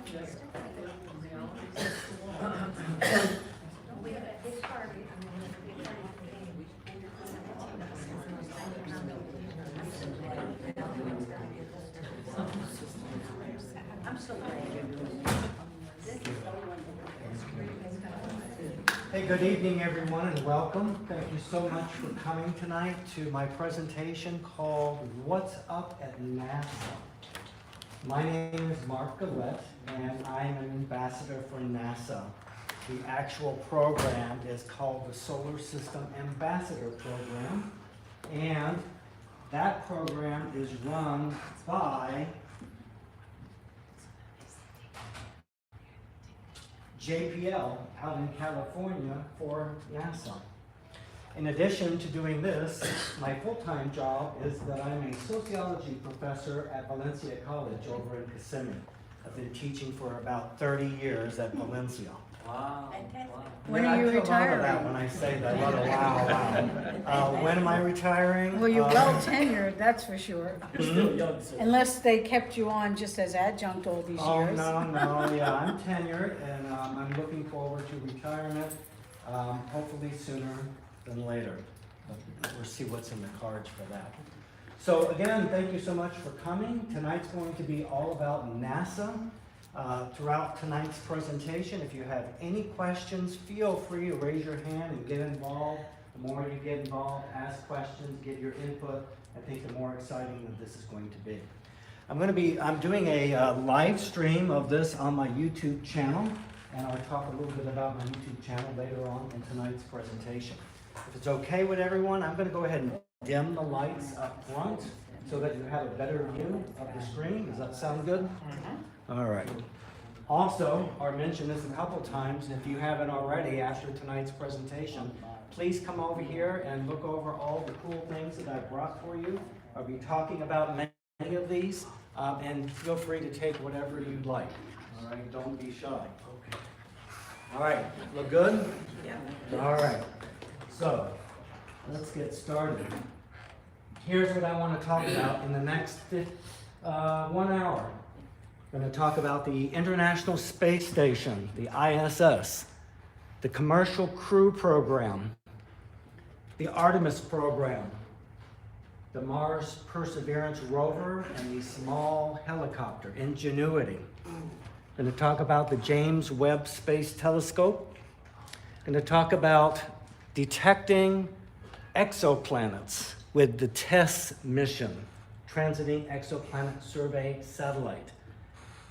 Hey, good evening, everyone, and welcome. Thank you so much for coming tonight to my presentation called What's Up at NASA. My name is Mark Gillette, and I'm an ambassador for NASA. The actual program is called the Solar System Ambassador Program, and that program is run by JPL out in California for NASA. In addition to doing this, my full-time job is that I'm a sociology professor at Valencia College over in Kissimmee. I've been teaching for about 30 years at Valencia. Wow. When are you retiring? That when I say that, a lot of wow. When am I retiring? Well, you're well tenured, that's for sure. Still young, so. Unless they kept you on just as adjunct all these Oh, years. no, yeah, I'm tenured, and I'm looking forward to retirement, hopefully sooner than later. But we'll see what's in the cards for that. So again, thank you so much for coming. Tonight's going to be all about NASA. Throughout tonight's presentation, if you have any questions, feel free to raise your hand and get involved. The more you get involved, ask questions, get your input, I think the more exciting that this is going to be. I'm doing a live stream of this on my YouTube channel, and I'll talk a little bit about my YouTube channel later on in tonight's presentation. If it's okay with everyone, I'm going to go ahead and dim the lights up front so that you have a better view of the screen. Does that sound good? All right. Also, I'll mention this a couple times, and if you haven't already after tonight's presentation, please come over here and look over all the cool things that I brought for you. I'll be talking about many of these, and feel free to take whatever you'd like. All right, don't be shy. Okay. All right, look good? Yeah. All right. So, let's get started. Here's what I want to talk about in the next 1 hour. I'm going to talk about the International Space Station, the ISS, the Commercial Crew Program, the Artemis Program, the Mars Perseverance rover, and the small helicopter, Ingenuity. I'm going to talk about the James Webb Space Telescope. I'm going to talk about detecting exoplanets with the TESS mission, Transiting Exoplanet Survey Satellite.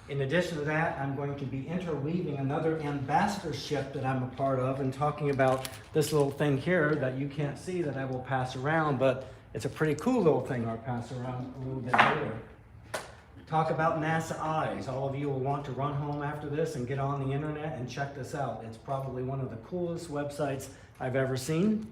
In addition to that, I'm going to be interweaving another ambassadorship that I'm a part of and talking about this little thing here that you can't see that I will pass around, but it's a pretty cool little thing I'll pass around a little bit later. Talk about NASA Eyes. All of you will want to run home after this and get on the internet and check this out. It's probably one of the coolest websites I've ever seen.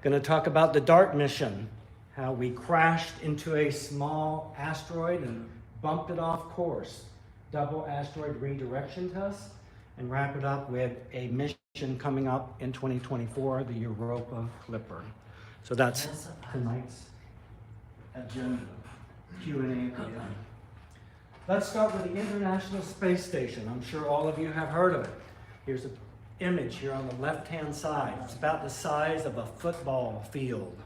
Going to talk about the DART mission, how we crashed into a small asteroid and bumped it off course, double asteroid redirection test, and wrap it up with a mission coming up in 2024, the Europa Clipper. So that's tonight's agenda, Q&A at the end. Let's start with the International Space Station. I'm sure all of you have heard of it. Here's an image here on the left-hand side. It's about the size of a football field,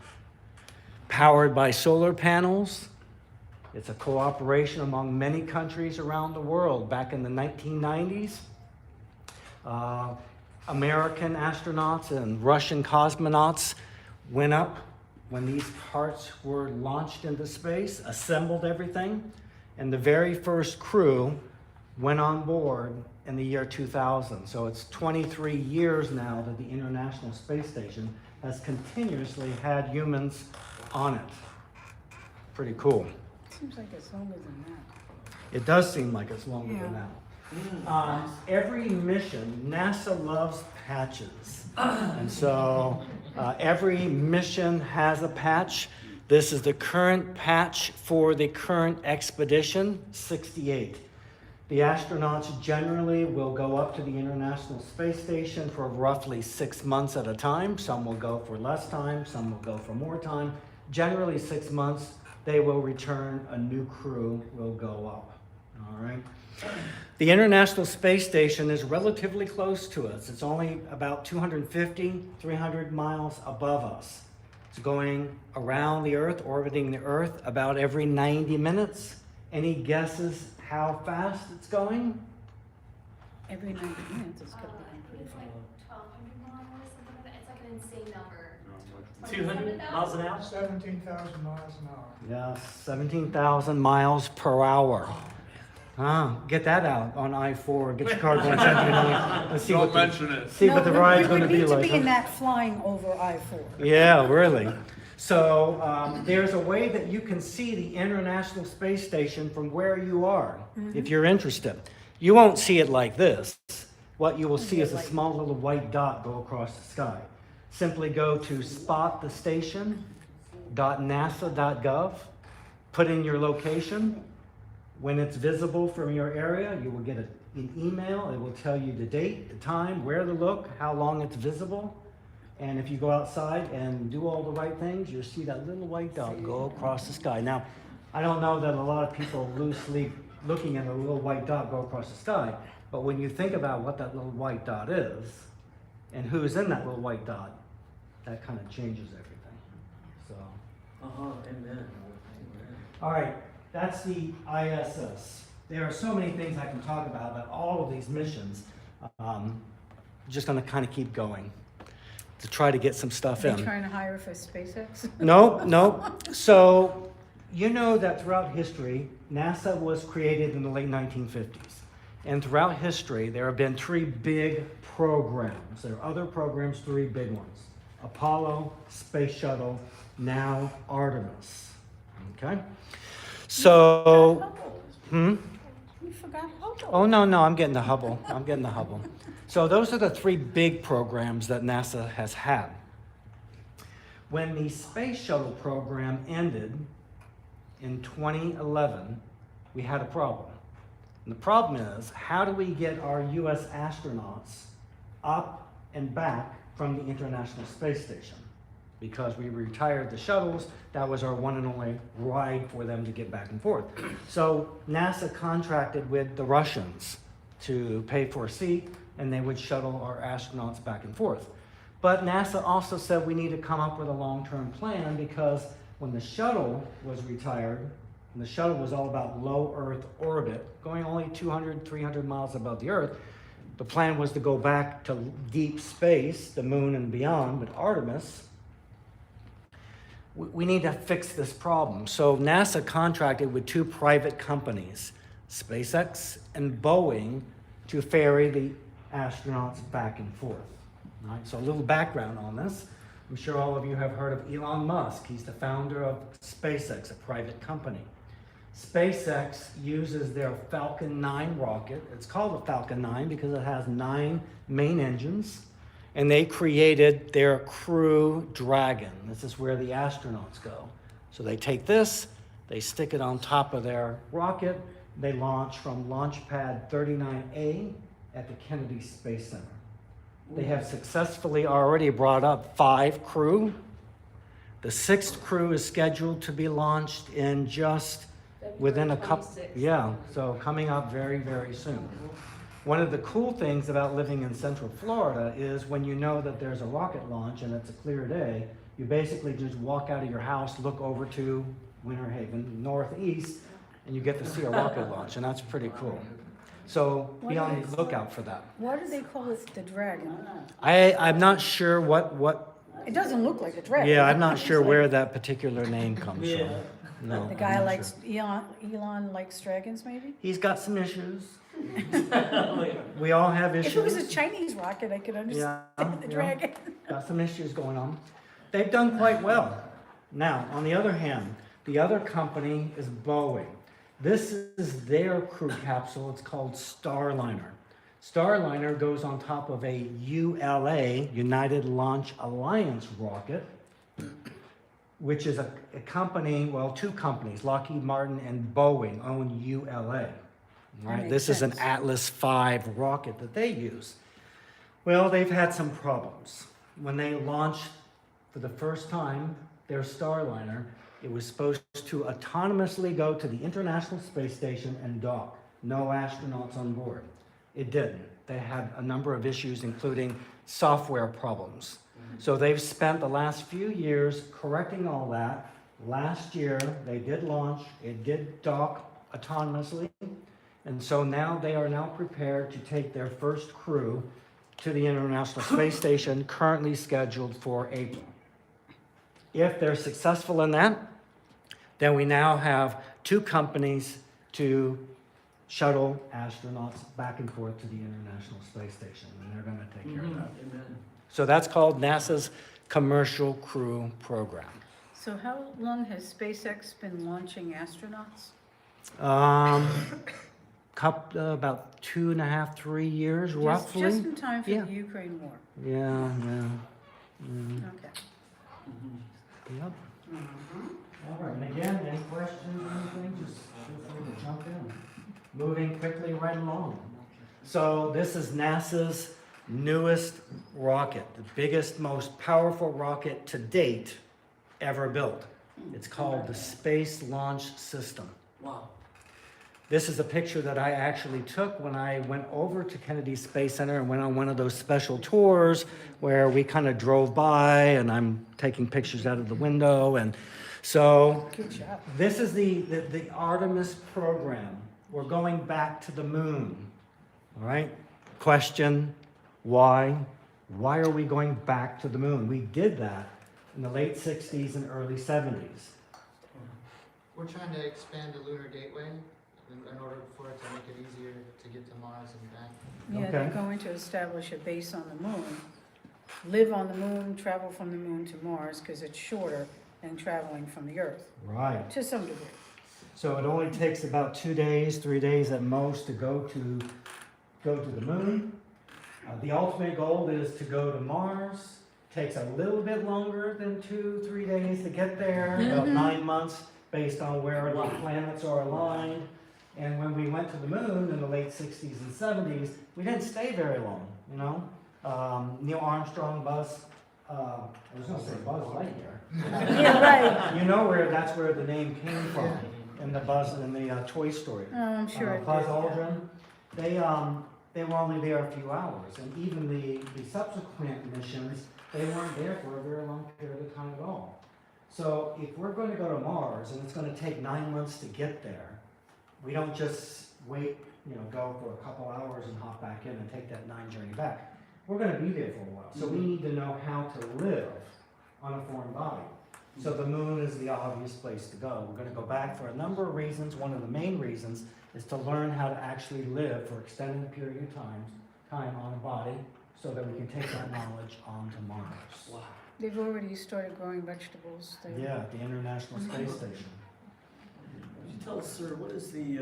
powered by solar panels. It's a cooperation among many countries around the world. Back in the 1990s, American astronauts and Russian cosmonauts went up when these parts were launched into space, assembled everything, and the very first crew went on board in the year 2000. So it's 23 years now that the International Space Station has continuously had humans on it. Pretty cool. Seems like it's longer than that. It does seem like it's longer than that. Every mission, NASA loves patches. And so every mission has a patch. This is the current patch for the current expedition, 68. The astronauts generally will go up to the International Space Station for roughly 6 months at a time. Some will go for less time, some will go for more time. Generally 6 months, they will return, a new crew will go up. All right. The International Space Station is relatively close to us. It's only about 250, 300 miles above us. It's going around the Earth, orbiting the Earth about every 90 minutes. Any guesses how fast it's going? Every 90 minutes it's got to be pretty It's fast. like 1,200 miles, something like that. It's like an insane number. 200 miles an hour? 17,000 miles an hour. Yeah, 17,000 miles per hour. Get that out on I-4. Get your car going 17 miles. Let's see Don't what the, mention it. see what the ride's going to be We would like. need to be in huh? that flying over I-4. Yeah, really. So there's a way that you can see the International Space Station from where you are, if you're interested. You won't see it like this. What you will see is a small little white dot go across the sky. Simply go to spotthestation.nasa.gov, put in your location. When it's visible from your area, you will get an email. It will tell you the date, the time, where to look, how long it's visible. And if you go outside and do all the right things, you'll see that little white dot go across the sky. Now, I don't know that a lot of people lose sleep looking at a little white dot go across the sky, but when you think about what that little white dot is and who's in that little white dot, that kind of changes everything. So, Amen. all right, that's the ISS. There are so many things I can talk about all of these missions. Just going to kind of keep going to try to get some stuff Are in. they trying to hire for SpaceX? No. So, you know that throughout history, NASA was created in the late 1950s. And throughout history, there have been 3 big programs. There are other programs, 3 big ones. Apollo, Space Shuttle, now Artemis. Okay? So, You forgot Hubble. oh, no, I'm getting the Hubble. So those are the 3 big programs that NASA has had. When the Space Shuttle program ended in 2011, we had a problem. And the problem is, how do we get our U.S. astronauts up and back from the International Space Station? Because we retired the shuttles, that was our one and only ride for them to get back and forth. So NASA contracted with the Russians to pay for a seat, and they would shuttle our astronauts back and forth. But NASA also said we need to come up with a long-term plan, because when the shuttle was retired, and the shuttle was all about low Earth orbit, going only 200, 300 miles above the Earth, the plan was to go back to deep space, the moon and beyond, but Artemis, we need to fix this problem. So NASA contracted with 2 private companies, SpaceX and Boeing, to ferry the astronauts back and forth. All right, so a little background on this. I'm sure all of you have heard of Elon Musk. He's the founder of SpaceX, a private company. SpaceX uses their Falcon 9 rocket. It's called the Falcon 9 because it has 9 main engines. And they created their Crew Dragon. This is where the astronauts go. So they take this, they stick it on top of their rocket, they launch from Launch Pad 39A at the Kennedy Space Center. They have successfully already brought up 5 crew. The 6th crew is scheduled to be launched in just within a couple, so coming up very, very soon. One of the cool things about living in Central Florida is when you know that there's a rocket launch and it's a clear day, you basically just walk out of your house, look over to Winter Haven, northeast, and you get to see a rocket launch, and that's pretty cool. So be on the lookout for that. Why do they call it the Dragon? I'm not sure what. It doesn't look like a dragon. Yeah, I'm not sure where that particular name comes from. No, The I'm guy not likes, sure. Elon likes dragons, maybe? He's got some issues. We all have issues. If it was a Chinese rocket, I could understand the dragon. Got some issues going on. They've done quite well. Now, on the other hand, the other company is Boeing. This is their crew capsule. It's called Starliner. Starliner goes on top of a ULA, United Launch Alliance rocket, which is a company, well, 2 companies, Lockheed Martin and Boeing, own ULA. Right? makes This is an sense. Atlas V rocket that they use. Well, they've had some problems. When they launched for the first time their Starliner, it was supposed to autonomously go to the International Space Station and dock. no astronauts on board. It didn't. They had a number of issues, including software problems. So they've spent the last few years correcting all that. Last year, they did launch, it did dock autonomously, and so now they are now prepared to take their first crew to the International Space Station, currently scheduled for April. If they're successful in that, then we now have 2 companies to shuttle astronauts back and forth to the International Space Station, and they're going to take care of that. Amen. So that's called NASA's Commercial Crew Program. So how long has SpaceX been launching astronauts? About 2.5, 3 years, roughly. Just in time for Yeah. the Ukraine war. Yeah. Okay. Yep. All right, and again, any questions or anything, just feel free to jump in. Moving quickly right along. So this is NASA's newest rocket, the biggest, most powerful rocket to date ever built. It's called the Space Launch System. Wow. This is a picture that I actually took when I went over to Kennedy Space Center and went on one of those special tours where we kind of drove by and I'm taking pictures out of the window. And so Good job. this is the Artemis program. We're going back to the moon. All right? Question, why? Why are we going back to the moon? We did that in the late 60s and early 70s. We're trying to expand the lunar gateway in order for it to make it easier to get to Mars and back. Yeah, they're Okay. going to establish a base on the moon, live on the moon, travel from the moon to Mars, because it's shorter than traveling from the Earth, Right. to some degree. So it only takes about 2 days, 3 days at most to go to the moon. The ultimate goal is to go to Mars. Takes a little bit longer than 2-3 days to get there, about 9 months based on where the planets are aligned. And when we went to the moon in the late 60s and 70s, we didn't stay very long, you know? Neil Armstrong, Buzz, I was gonna say Buzz Lightyear. Yeah, right. You know that's where the name came from, in the Buzz, in the Toy Story. Oh, I'm sure it Buzz did. Aldrin, they were only there a few hours, and even the subsequent missions, they weren't there for a very long period of time at all. So if we're going to go to Mars, and it's going to take 9 months to get there, we don't just wait, go for a couple hours and hop back in and take that 9 journey back. We're going to be there for a while, so we need to know how to live on a foreign body. So the moon is the obvious place to go. We're going to go back for a number of reasons. One of the main reasons is to learn how to actually live for extended period of time on a body, so that we can take that knowledge onto Mars. Wow. They've already started growing vegetables there. Yeah, the International Space Station. Would you tell us, sir, what is the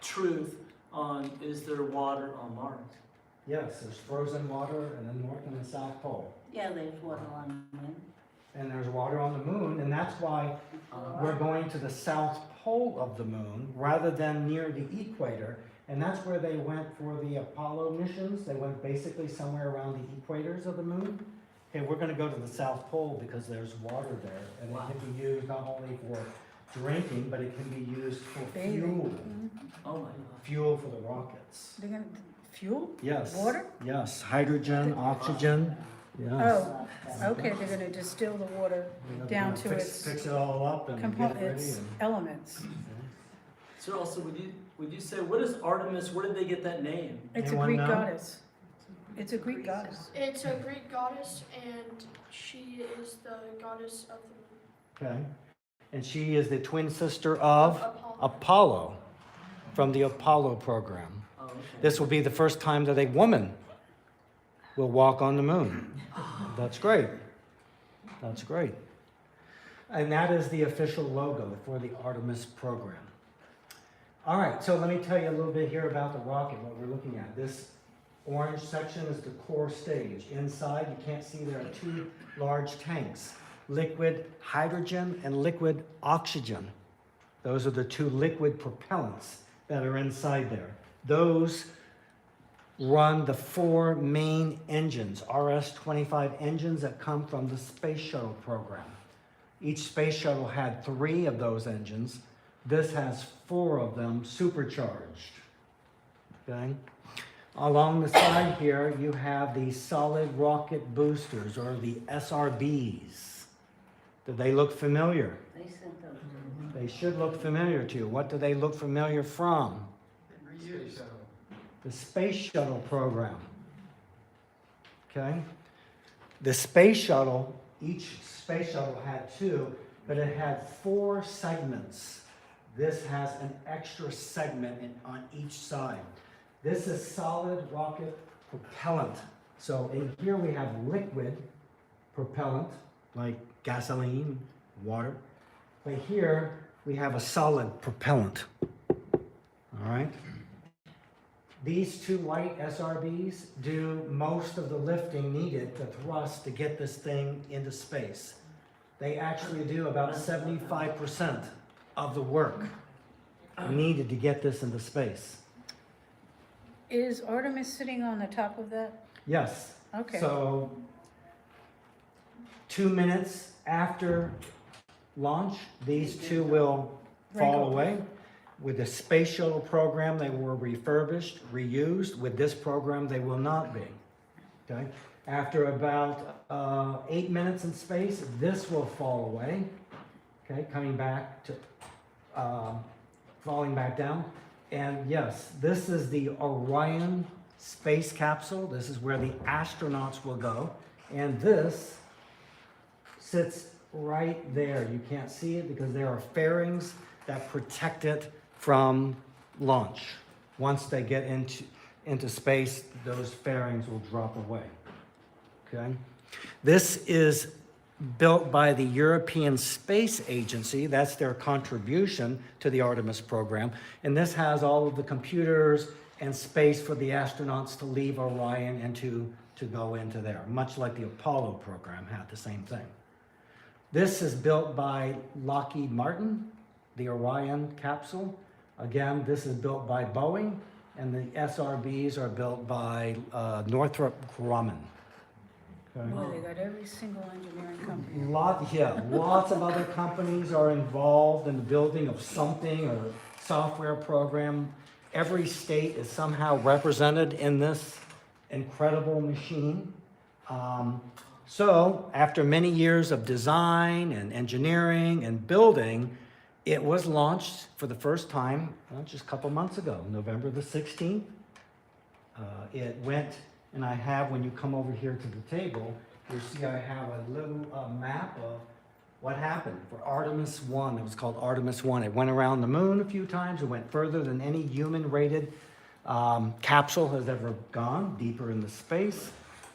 truth on, is there water on Mars? Yes, there's frozen water in the North and the South Pole. Yeah, there's water on the moon. And there's water on the moon, and that's why we're going to the South Pole of the moon rather than near the equator. And that's where they went for the Apollo missions. They went basically somewhere around the equators of the moon. Okay, we're going to go to the South Pole because there's water there, and Wow. it can be used not only for drinking, but it can be used for Bathing. fuel. Oh my God. Fuel for the rockets. They're gonna, fuel? Yes. Water? Yes, hydrogen, oxygen. Yes. Oh, okay, they're gonna distill the water We're gonna down to fix, its fix it all up and get it ready. components, And, elements. Sir, also, would you say, what is Artemis, where did they get that name? It's a Anyone Greek know? goddess. It's a Greek goddess. It's a Greek goddess, and she is the goddess of the moon. okay. And she is the twin sister of Apollo. Apollo from the Apollo program. Oh, okay. This will be the first time that a woman will walk on the moon. That's great. That's great. And that is the official logo for the Artemis program. All right, so let me tell you a little bit here about the rocket, what we're looking at. This orange section is the core stage. Inside, you can't see there are 2 large tanks, liquid hydrogen and liquid oxygen. Those are the 2 liquid propellants that are inside there. Those run the 4 main engines, RS-25 engines that come from the Space Shuttle program. Each Space Shuttle had 3 of those engines. This has 4 of them supercharged. Okay? Along the side here, you have the solid rocket boosters, or the SRBs. Do they look familiar? They sent those to They should look familiar to you. What do they look familiar from? Space shuttle. The space shuttle program. Okay? The space shuttle, each space shuttle had 2, but it had 4 segments. This has an extra segment on each side. This is solid rocket propellant. So in here we have liquid propellant, like gasoline, water. But here we have a solid propellant. All right? These 2 white SRBs do most of the lifting needed to thrust to get this thing into space. They actually do about 75% of the work needed to get this into space. Is Artemis sitting on the top of that? Yes. Okay. So 2 minutes after launch, these 2 will fall Wrinkle. away. With the space shuttle program, they were refurbished, reused. With this program, they will not be. Okay? After about 8 minutes in space, this will fall away. Okay, coming back to, falling back down. And yes, this is the Orion space capsule. This is where the astronauts will go. And this sits right there. You can't see it because there are fairings that protect it from launch. Once they get into space, those fairings will drop away. Okay? This is built by the European Space Agency. That's their contribution to the Artemis program. And this has all of the computers and space for the astronauts to leave Orion and to go into there, much like the Apollo program had the same thing. This is built by Lockheed Martin, the Orion capsule. Again, this is built by Boeing, and the SRBs are built by Northrop Grumman. Okay. Boy, they got every single engineering company. Lots of other companies are involved in the building of something or software program. Every state is somehow represented in this incredible machine. So after many years of design and engineering and building, it was launched for the first time just a couple months ago, November the 16th. It went, and I have, when you come over here to the table, you see I have a little map of what happened for Artemis 1. It was called Artemis 1. It went around the moon a few times. It went further than any human-rated capsule has ever gone, deeper into space.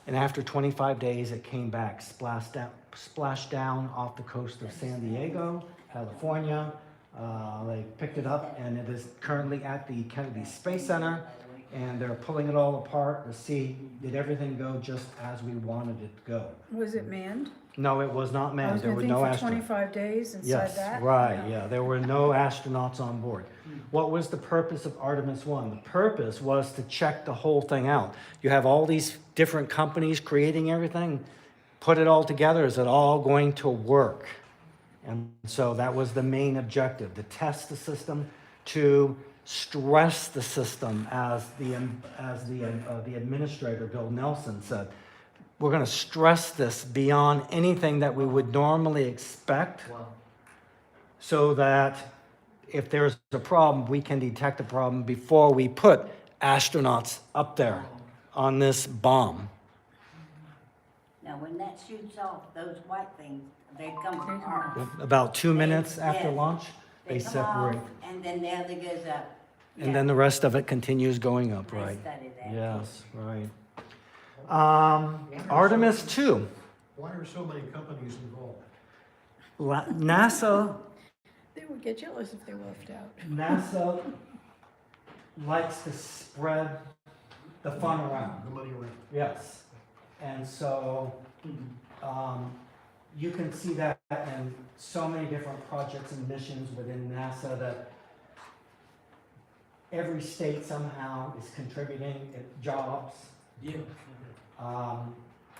And after 25 days, it came back, splashed down off the coast of San Diego, California. They picked it up, and it is currently at the Kennedy Space Center, and they're pulling it all apart to see, did everything go just as we wanted it to go? Was it manned? No, it was not I manned. was There gonna were think no for astronauts. 25 days inside Yes, that? right, yeah, there were no astronauts on board. What was the purpose of Artemis 1? The purpose was to check the whole thing out. You have all these different companies creating everything, put it all together, is it all going to work? And so that was the main objective, to test the system, to stress the system, as the administrator, Bill Nelson, said. We're going to stress this beyond anything that we would normally expect, Wow. so that if there's a problem, we can detect the problem before we put astronauts up there on this bomb. Now, when that shoots off, those white things, they come apart. About 2 minutes after Yeah. launch, they come separate. off, and then the other goes up. And then the rest of it continues going up, I right? studied that. Yes, right. Artemis 2. Why are so many companies involved? NASA They would get jealous if they were left out. NASA likes to spread the fun around. The money around. Yes. And so you can see that in so many different projects and missions within NASA, that every state somehow is contributing jobs. Yeah.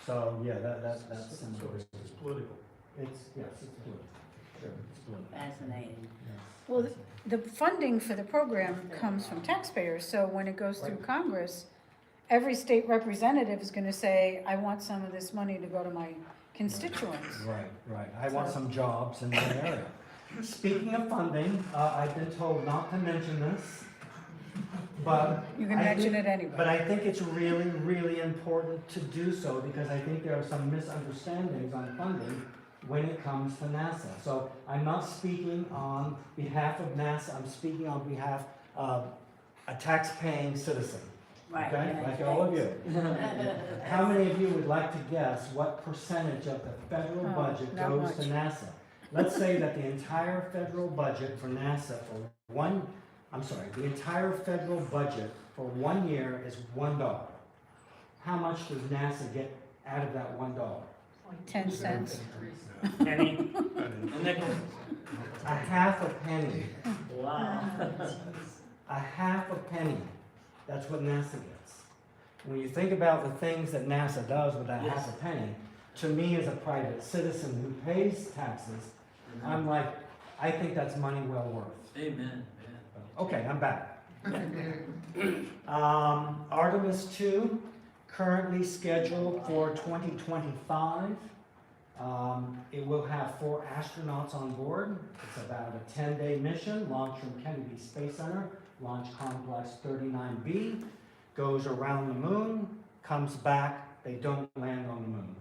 So yeah, that's So similar. it's political. It's, yes, it's good. Sure. Fascinating. Well, the funding for the program comes from taxpayers, so when it goes through Congress, every state representative is gonna say, I want some of this money to go to my constituents. Right. I want some jobs in that area. Speaking of funding, I've been told not to mention this, but. You can I mention think- it anyway. But I think it's really, really important to do so because I think there are some misunderstandings on funding when it comes to NASA. So I'm not speaking on behalf of NASA, I'm speaking on behalf of a tax-paying citizen. Right. Okay, United like all of you. States. How many of you would like to guess what percentage of the federal Oh, budget not goes to much. NASA? Let's say that the entire federal budget for NASA the entire federal budget for 1 year is $1. How much does NASA get out of that $1? 10 cents. Penny? A nickel. A half a penny. Wow. A half a penny. That's what NASA gets. When you think about the things that NASA does with that half a penny, to me as a private citizen who pays taxes, I'm like, I think that's money well worth. Amen. Okay, I'm back. Artemis 2, currently scheduled for 2025. It will have 4 astronauts on board. It's about a 10-day mission, launched from Kennedy Space Center, Launch Complex 39B, goes around the moon, comes back, they don't land on the moon.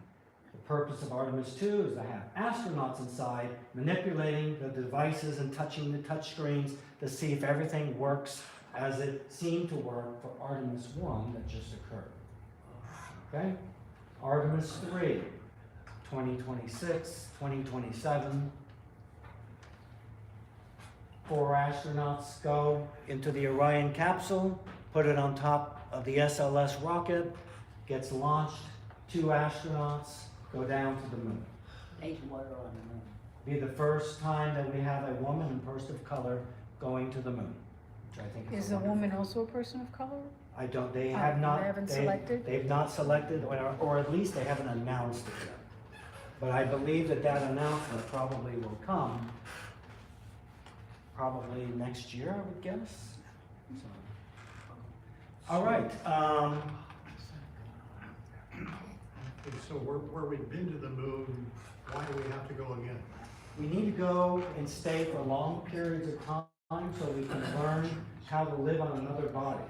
The purpose of Artemis 2 is to have astronauts inside manipulating the devices and touching the touch screens to see if everything works as it seemed to work for Artemis 1 that just occurred. Okay? Artemis 3, 2026, 2027. 4 astronauts go into the Orion capsule, put it on top of the SLS rocket, gets launched. 2 astronauts go down to the moon. There's water on the moon. Be the first time that we have a woman and person of color going to the moon, which I think Is is a wonderful. woman also a person of color? I don't, they Oh, have not. they haven't selected? They've not selected, or at least they haven't announced it yet. But I believe that that announcement probably will come, probably next year, I would guess. So. All right, Okay, so where we've been to the moon, why do we have to go again? we need to go and stay for long periods of time so we can learn how to live on another body.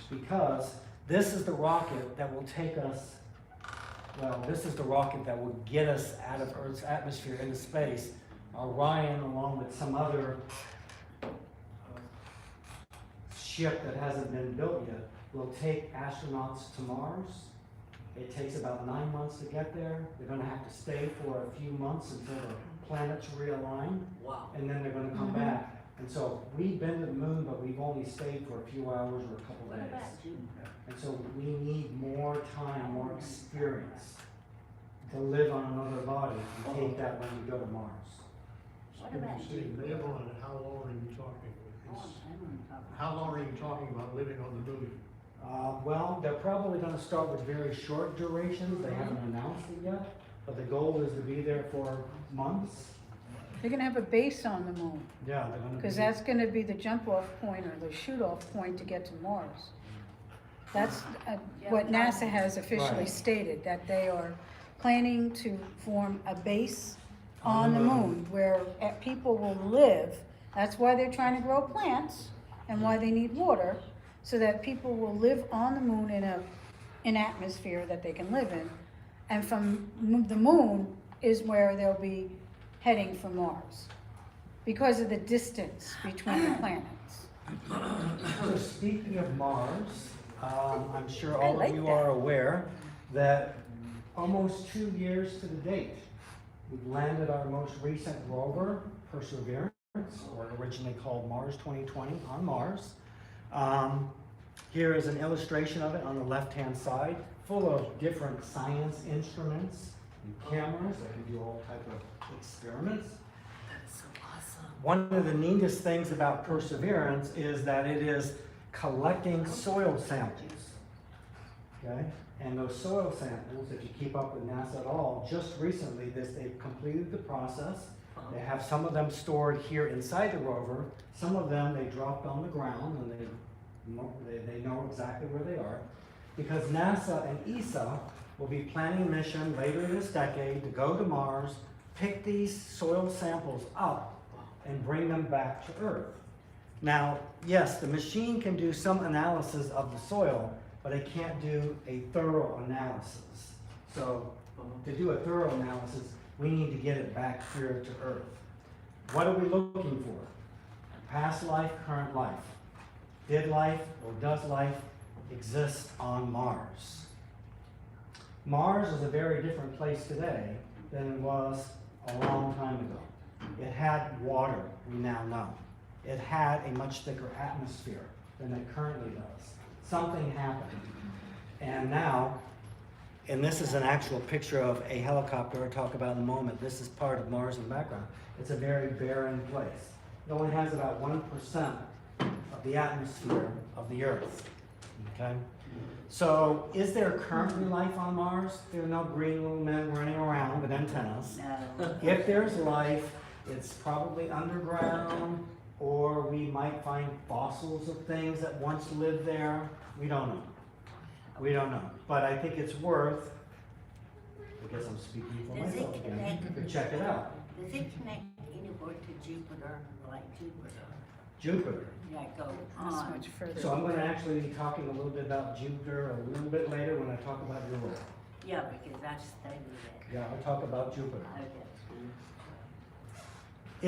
Because this is the rocket that will take us, well, this is the rocket that will get us out of Earth's atmosphere into space. Orion, along with some other ship that hasn't been built yet, will take astronauts to Mars. It takes about 9 months to get there. They're gonna have to stay for a few months until the planets realign, Wow. and then they're gonna come Mhm. back. And so we've been to the moon, but we've only stayed for a few hours or a couple What days. about you? And so we need more time, more experience to live on another body and take that when we go to Mars. What When about you say you? live on it, how long are you talking? Oh, Is- I don't know. How long are you talking about living on the moon? Well, they're probably gonna start with very short durations, they haven't announced it yet, but the goal is to be there for months. They're gonna have a base on the moon, Yeah, they're gonna be. because that's gonna be the jump-off point or the shoot-off point to get to Mars. That's what NASA has officially Right. stated, that they are planning to form a base on the moon where people will live. That's why they're trying to grow plants and why they need water, so that people will live on the moon in an atmosphere that they can live in. And from the moon is where they'll be heading for Mars, because of the distance between the planets. So speaking of Mars, I'm sure I all like of you that. are aware that almost 2 years to the date, we've landed our most recent rover, Perseverance, or originally called Mars 2020, on Mars. Here is an illustration of it on the left-hand side, full of different science instruments and cameras that can do all type of experiments. That's so awesome. One of the neatest things about Perseverance is that it is collecting soil samples. Okay? And those soil samples, if you keep up with NASA at all, just recently they've completed the process They have some of them stored here inside the rover. Some of them they dropped on the ground, and they know exactly where they are. Because NASA and ESA will be planning a mission later this decade to go to Mars, pick these soil samples up, and bring them back to Earth. Now, yes, the machine can do some analysis of the soil, but it can't do a thorough analysis. So, to do a thorough analysis, we need to get it back here to Earth. What are we looking for? Past life, current life. Did life or does life exist on Mars? Mars is a very different place today than it was a long time ago. It had water, we now know. It had a much thicker atmosphere than it currently does. Something happened. And now, and this is an actual picture of a helicopter I'll talk about in a moment. This is part of Mars in the background. It's a very barren place. It only has about 1% of the atmosphere of the Earth. Okay? So, is there currently life on Mars? There are no green little men running around with antennas. No. If there's life, it's probably underground, or we might find fossils of things that once lived there. We don't know. We don't know. But I think it's worth, I guess I'm speaking for Does it myself again, connect- to check it out. Does it connect anywhere to Jupiter, like Jupiter? Jupiter. Like go That's on? much further. So I'm going to actually be talking a little bit about Jupiter a little bit later when I talk about Europa. Yeah, because I studied it. Yeah, I'll talk about Jupiter. Okay.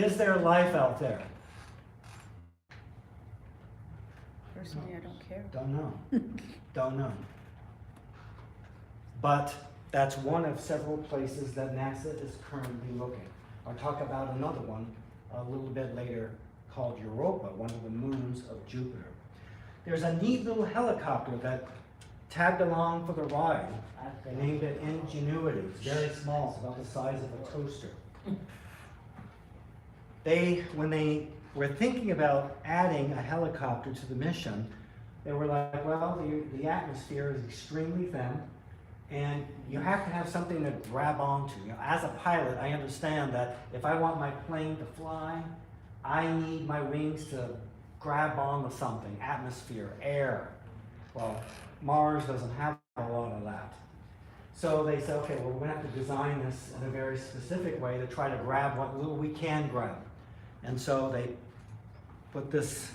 Is there life out there? Personally, I don't care. Don't know. Don't know. But that's one of several places that NASA is currently looking. I'll talk about another one a little bit later called Europa, one of the moons of Jupiter. There's a neat little helicopter that tagged along for the ride. They named it Ingenuity. It's very small, it's about the size of a toaster. When they were thinking about adding a helicopter to the mission, they were like, well, the atmosphere is extremely thin, and you have to have something to grab onto. You know, as a pilot, I understand that if I want my plane to fly, I need my wings to grab onto something, atmosphere, air. Well, Mars doesn't have a lot of that. So they said, okay, well, we're gonna have to design this in a very specific way to try to grab what little we can grab. And so they put this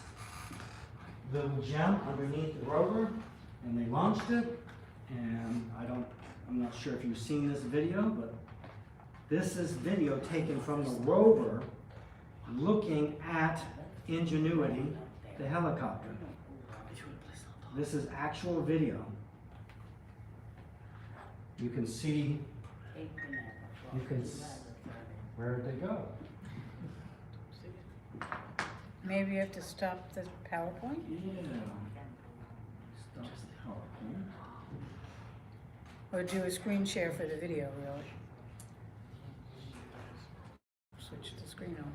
little gem underneath the rover, and they launched it. And I'm not sure if you've seen this video, but this is video taken from the rover looking at Ingenuity, the helicopter. This is actual video. You can see, where did they go? Maybe you have to stop the PowerPoint? Yeah. Stop the PowerPoint. Or do a screen share for the video, really? Switch the screen on.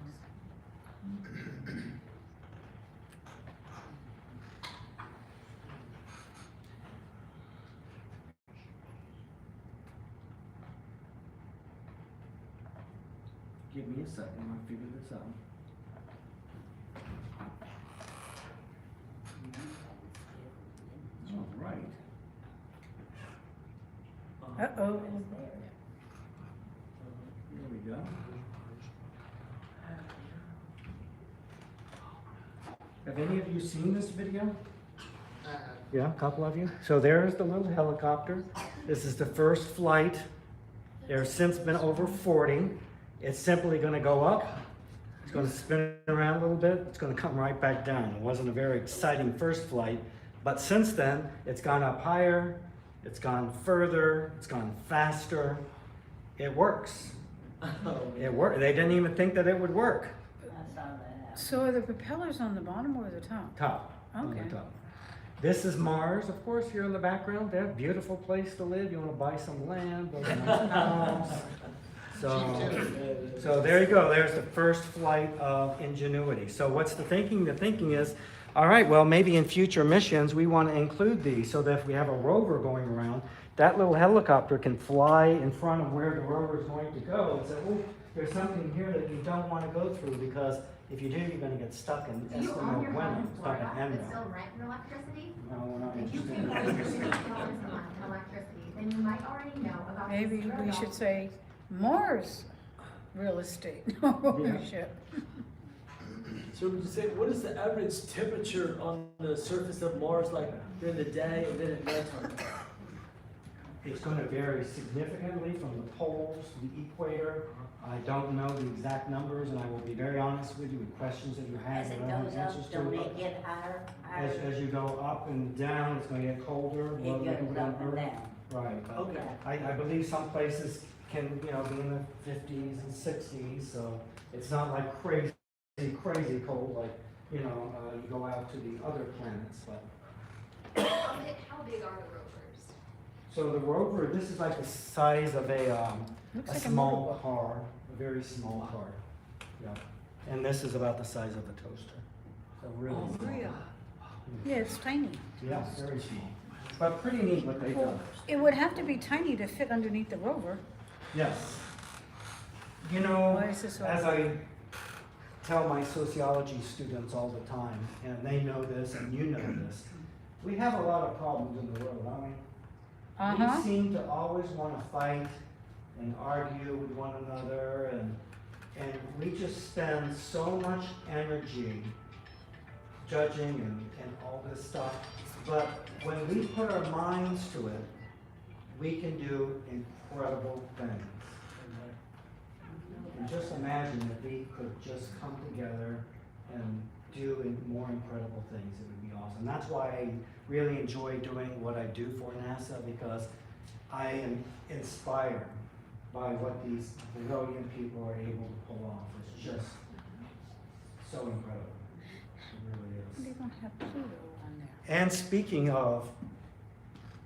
Give me a second, I'll figure this out. All right. Uh-oh. Here we go. Have any of you seen this video? Yeah, a couple of you. So there's the little helicopter. This is the first flight. There's since been over 40. It's simply going to go up. It's going to spin around a little bit. It's going to come right back down. It wasn't a very exciting first flight, but since then, it's gone up higher. It's gone further. It's gone faster. It works. It worked. They didn't even think that it would work. So are the propellers on the bottom or the top? Top. On the Okay. top. This is Mars, of course, here in the background. They're a beautiful place to live. You want to buy some land, build a nice house. So there you go. There's the first flight of Ingenuity. So what's the thinking? The thinking is, all right, well, maybe in future missions, we want to include these so that if we have a rover going around, that little helicopter can fly in front of where the rover is going to go and say, oh, there's something here that you don't wanna go through, because if you do, you're gonna get stuck in Do you own your home Eskimo in winter, stuck Florida, in but still Enro. rent your electricity? No, we're not If you interested pay in more that. than $60 a month in electricity, then you might already know about. Maybe this we $0 should say Mars real estate ownership. So would you say, what is the average temperature on the surface of Mars like during the day and then at nighttime? It's gonna vary significantly from the poles to the equator. I don't know the exact numbers, and I will be very honest with you with questions that you have. As that it I don't goes have answers up, to. don't it get higher, higher? As you go up and down, it's gonna get colder. It well, goes than up and Earth. down. Right, but Okay. I believe some places can, be in the 50s and 60s, so it's not like crazy cold, like, you go out to the other planets, but. How big are the rovers? So the rover, this is like the size of a Looks like a small motorboat. car, a very small car. Yeah, and this is about the size of a toaster. So really small. Yeah, it's tiny. Yeah, very small, but pretty neat what they've done. It would have to be tiny to fit underneath the rover. Yes. Why is this so- As I tell my sociology students all the time, and they know this and you know this, we have a lot of problems in the world, don't we? Uh-huh. We seem to always want to fight and argue with one another, and we just spend so much energy judging and all this stuff. But when we put our minds to it, we can do incredible things. And just imagine if we could just come together and do more incredible things. It would be awesome. That's why I really enjoy doing what I do for NASA, because I am inspired by what these brilliant people are able to pull off. It's just so incredible. It really They is. don't have Pluto on there. And speaking of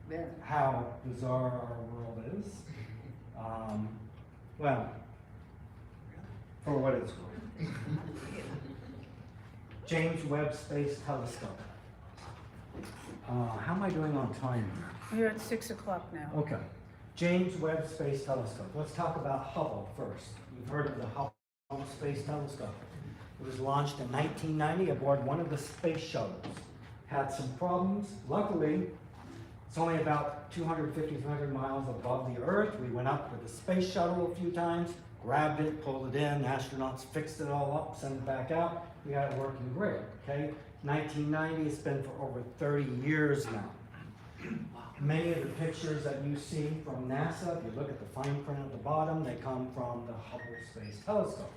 Yeah. how bizarre our world is, well, for what it's worth. James Webb Space Telescope. How am I doing on time here? You're at 6 o'clock now. Okay. James Webb Space Telescope. Let's talk about Hubble first. You've heard of the Hubble Space Telescope. It was launched in 1990 aboard one of the space shuttles. Had some problems. Luckily, it's only about 250, 300 miles above the Earth. We went up with the space shuttle a few times, grabbed it, pulled it in, astronauts fixed it all up, sent it back out. We got it working great, okay? 1990, it's been for over 30 years now. Many of the pictures that you see from NASA, if you look at the fine print at the bottom, they come from the Hubble Space Telescope.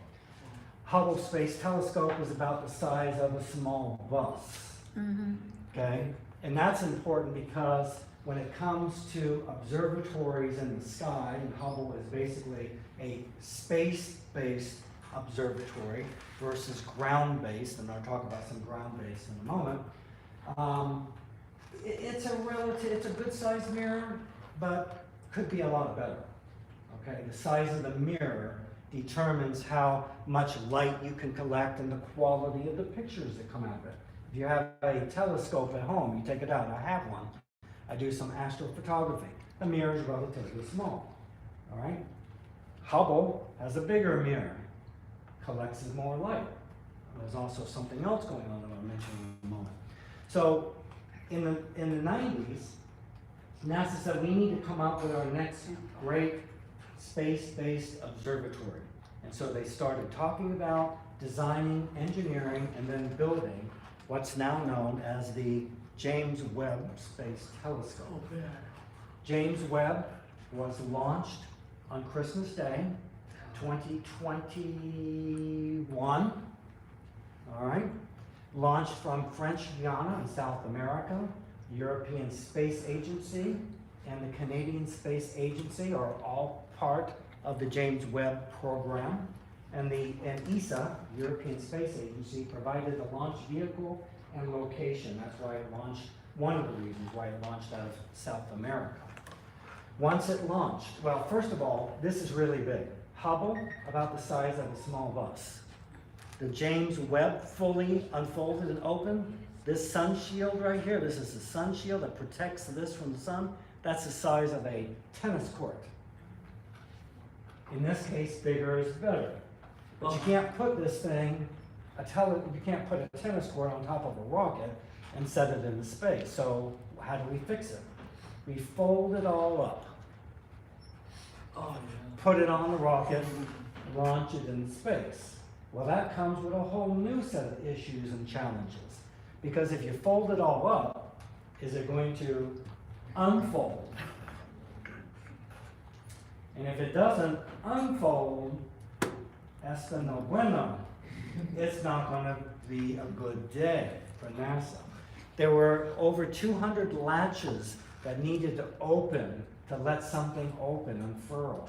Hubble Space Telescope is about the size of a small bus, Mm-hmm. okay? And that's important because when it comes to observatories in the sky, and Hubble is basically a space-based observatory versus ground-based, and I'll talk about some ground-based in a moment. It's a good-sized mirror, but could be a lot better. Okay, the size of the mirror determines how much light you can collect and the quality of the pictures that come out of it. If you have a telescope at home, you take it out. I have one. I do some astrophotography. The mirror is relatively small. All right. Hubble has a bigger mirror, collects more light. There's also something else going on that I'll mention in a moment. So, in the 90s, NASA said we need to come up with our next great space-based observatory. And so they started talking about designing, engineering, and then building what's now known as the James Webb Space Telescope. Oh, man. James Webb was launched on Christmas Day, 2021. All right. Launched from French Guiana in South America, the European Space Agency, and the Canadian Space Agency are all part of the James Webb program. And ESA, European Space Agency, provided the launch vehicle and location. That's why it launched, one of the reasons why it launched out of South America. Once it launched, well, first of all, this is really big. Hubble, about the size of a small bus. The James Webb, fully unfolded and open. This sun shield right here, this is the sun shield that protects this from the sun. That's the size of a tennis court. In this case, bigger is better. But you can't put this thing, you can't put a tennis court on top of a rocket and set it into space. So how do we fix it? We fold it all up, Oh, yeah. put it on the rocket, launch it into space. Well, that comes with a whole new set of issues and challenges. Because if you fold it all up, is it going to unfold? And if it doesn't unfold, hasta no bueno, it's not going to be a good day for NASA. There were over 200 latches that needed to open to let something open, unfurl.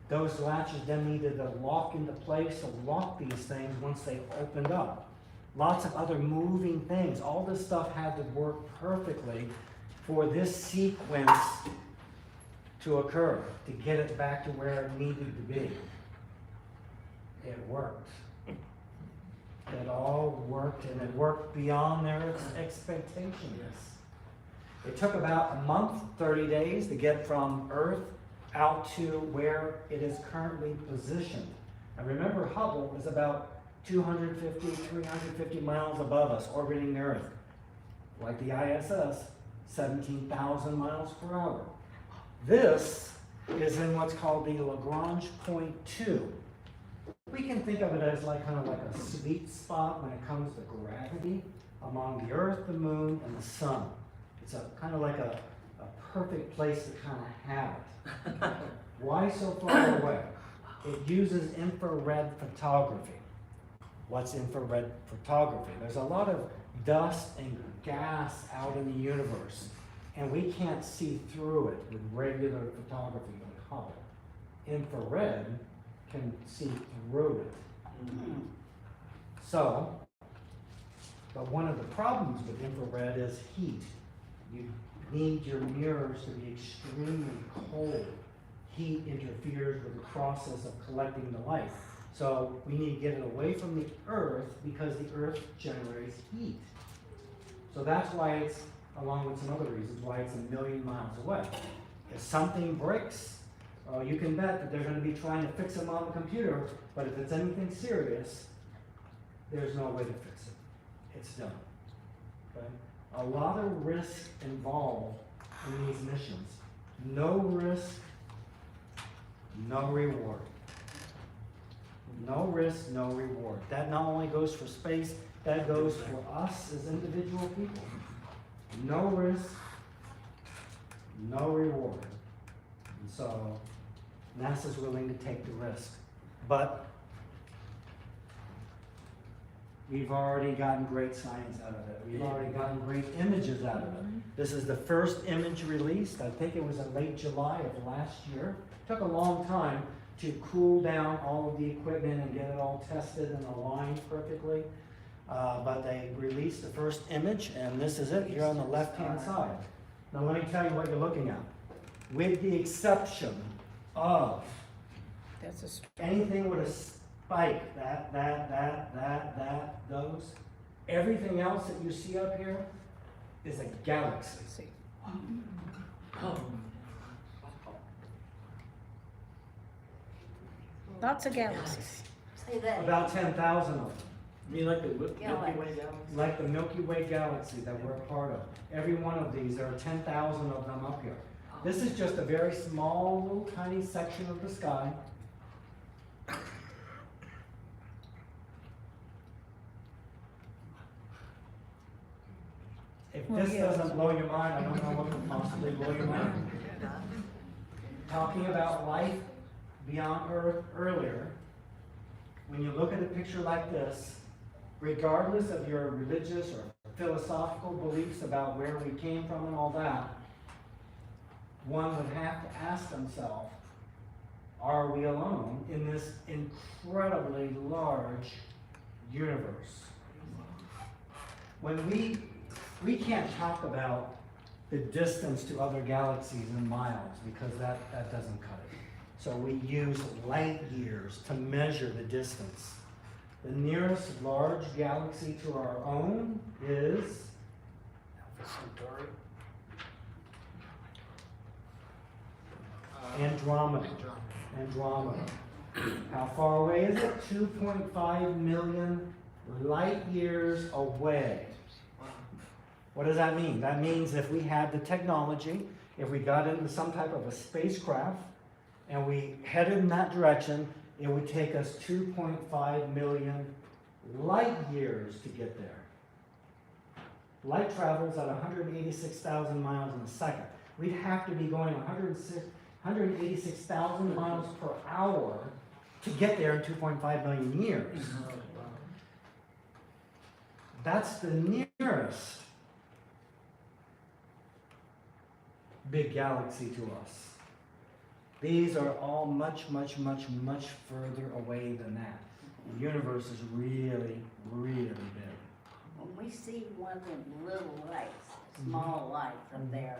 Those latches then needed to lock into place to lock these things once they opened up. Lots of other moving things. All this stuff had to work perfectly for this sequence to occur, to get it back to where it needed to be. It worked. It all worked, and it worked beyond their expectations. It took about a month, 30 days, to get from Earth out to where it is currently positioned. And remember, Hubble is about 250, 350 miles above us, orbiting the Earth. Like the ISS, 17,000 miles per hour. This is in what's called the Lagrange point 2. We can think of it as kind of like a sweet spot when it comes to gravity among the Earth, the Moon, and the Sun. It's kind of like a perfect place to kind of have it. Why so far away? It uses infrared photography. What's infrared photography? There's a lot of dust and gas out in the universe, and we can't see through it with regular photography like Hubble. Infrared can see through it. So, but one of the problems with infrared is heat. You need your mirrors to be extremely cold. Heat interferes with the process of collecting the light. So we need to get it away from the Earth because the Earth generates heat. So that's why it's, along with some other reasons, why it's 1 million miles away. If something breaks, you can bet that they're going to be trying to fix them on the computer, but if it's anything serious, there's no way to fix it. It's done. Okay? A lot of risk involved in these missions. No risk, no reward. No risk, no reward. That not only goes for space, that goes for us as individual people. No risk, no reward. And so NASA's willing to take the risk. But we've already gotten great science out of it. We've already gotten great images out of it. This is the first image released. I think it was in late July of last year. It took a long time to cool down all of the equipment and get it all tested and aligned perfectly. But they released the first image, and this is it here on the left-hand side. Now let me tell you what you're looking at. With the exception of anything with a spike, those, everything else that you see up here is a galaxy. Lots of galaxies. Say that. About 10,000 of them. You mean like the Milky Way galaxy? Like the Milky Way galaxy that we're a part of. Every one of these, there are 10,000 of them up here. This is just a very small, little tiny section of the sky. If this doesn't blow your mind, I don't know what could possibly blow your mind. Talking about life beyond Earth earlier, when you look at a picture like this, regardless of your religious or philosophical beliefs about where we came from and all that, one would have to ask themselves, are we alone in this incredibly large universe? When we can't talk about the distance to other galaxies in miles because that doesn't cut it. So we use light years to measure the distance. The nearest large galaxy to our own is Alpha Centauri. Andromeda. Andromeda. How far away is it? 2.5 million light years away. What does that mean? That means if we had the technology, if we got into some type of a spacecraft and we headed in that direction, it would take us 2.5 million light years to get there. Light travels at 186,000 miles in a second. We'd have to be going 186,000 miles per hour to get there in 2.5 million years. That's the nearest big galaxy to us. These are all much, much, much, much further away than that. The universe is really, really big. When we see one of them little lights, small lights up there,